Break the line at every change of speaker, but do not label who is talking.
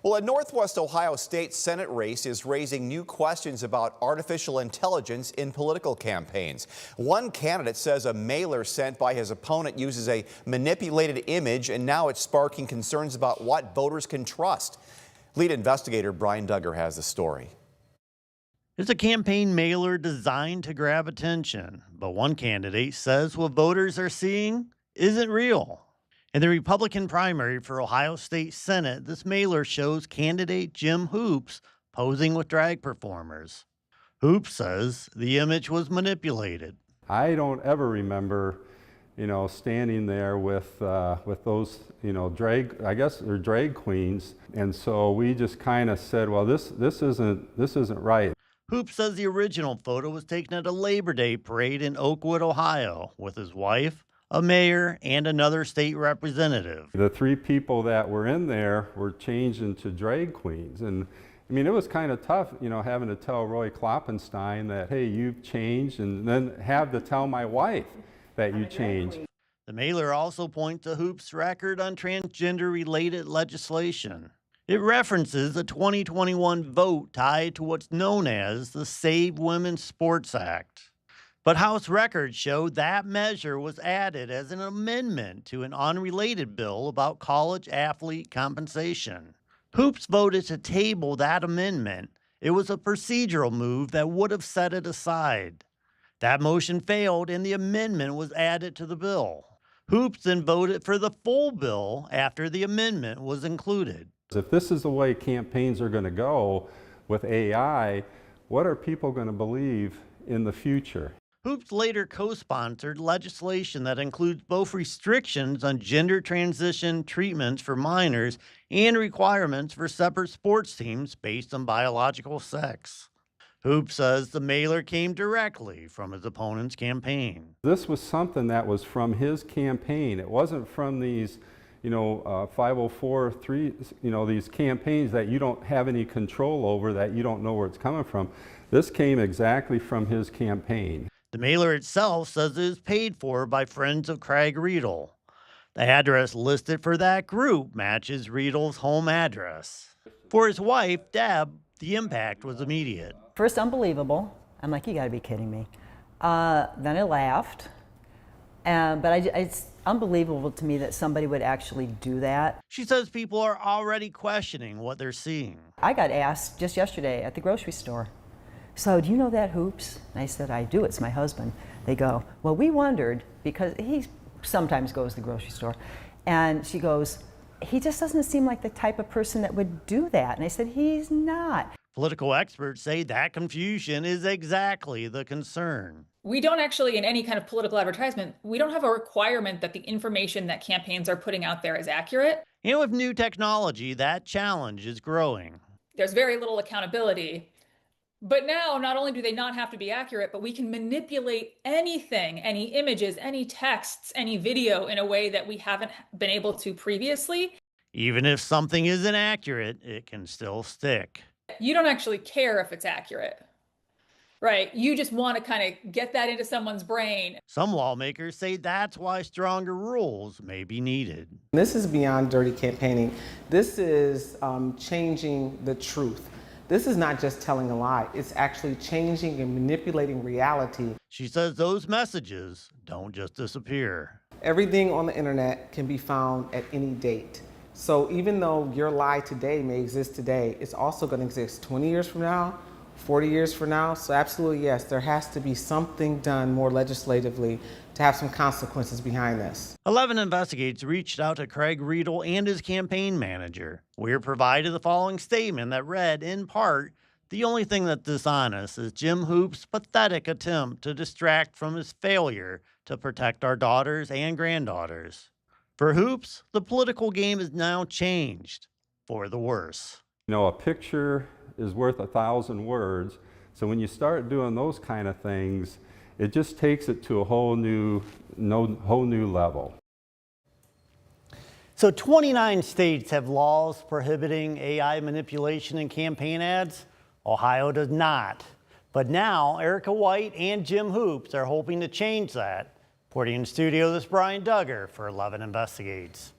Well, a Northwest Ohio State Senate race is raising new questions about artificial intelligence in political campaigns. One candidate says a mailer sent by his opponent uses a manipulated image, and now it's sparking concerns about what voters can trust. Lead investigator Brian Duggar has the story.
It's a campaign mailer designed to grab attention, but one candidate says what voters are seeing isn't real. In the Republican primary for Ohio State Senate, this mailer shows candidate Jim Hoops posing with drag performers. Hoops says the image was manipulated.
I don't ever remember, standing there with those, drag queens, and so we just kind of said, well, this isn't right.
Hoops says the original photo was taken at a Labor Day parade in Oakwood, Ohio, with his wife, a mayor, and another state representative.
The three people that were in there were changed into drag queens, and I mean, it was kind of tough, having to tell Roy Kloppenstein that, hey, you've changed, and then have to tell my wife that you changed.
The mailer also points to Hoops' record on transgender-related legislation. It references a 2021 vote tied to what's known as the Save Women's Sports Act. But House records show that measure was added as an amendment to an unrelated bill about college athlete compensation. Hoops voted to table that amendment. It was a procedural move that would have set it aside. That motion failed and the amendment was added to the bill. Hoops then voted for the full bill after the amendment was included.
If this is the way campaigns are going to go with AI, what are people going to believe in the future?
Hoops later co-sponsored legislation that includes both restrictions on gender transition treatments for minors and requirements for separate sports teams based on biological sex. Hoops says the mailer came directly from his opponent's campaign.
This was something that was from his campaign. It wasn't from these 504(3), these campaigns that you don't have any control over, that you don't know where it's coming from. This came exactly from his campaign.
The mailer itself says it is paid for by friends of Craig Riedel. The address listed for that group matches Riedel's home address. For his wife, Deb, the impact was immediate.
First, unbelievable. I'm like, you gotta be kidding me. Then I laughed. But it's unbelievable to me that somebody would actually do that.
She says people are already questioning what they're seeing.
I got asked just yesterday at the grocery store, so do you know that Hoops? And I said, I do, it's my husband. They go, well, we wondered, because he sometimes goes to the grocery store, and she goes, he just doesn't seem like the type of person that would do that. And I said, he's not.
Political experts say that confusion is exactly the concern.
We don't actually, in any kind of political advertisement, we don't have a requirement that the information that campaigns are putting out there is accurate.
And with new technology, that challenge is growing.
There's very little accountability. But now, not only do they not have to be accurate, but we can manipulate anything, any images, any texts, any video in a way that we haven't been able to previously.
Even if something isn't accurate, it can still stick.
You don't actually care if it's accurate, right? You just want to kind of get that into someone's brain.
Some lawmakers say that's why stronger rules may be needed.
This is beyond dirty campaigning. This is changing the truth. This is not just telling a lie. It's actually changing and manipulating reality.
She says those messages don't just disappear.
Everything on the internet can be found at any date. So even though your lie today may exist today, it's also going to exist 20 years from now, 40 years from now. So absolutely, yes, there has to be something done more legislatively to have some consequences behind this.
11 Investigates reached out to Craig Riedel and his campaign manager. We were provided the following statement that read, in part, the only thing that's dishonest is Jim Hoops' pathetic attempt to distract from his failure to protect our daughters and granddaughters. For Hoops, the political game is now changed for the worse.
A picture is worth 1,000 words. So when you start doing those kind of things, it just takes it to a whole new level.
So 29 states have laws prohibiting AI manipulation in campaign ads. Ohio does not. But now Erica White and Jim Hoops are hoping to change that. Reporting in studio, this is Brian Duggar for 11 Investigates.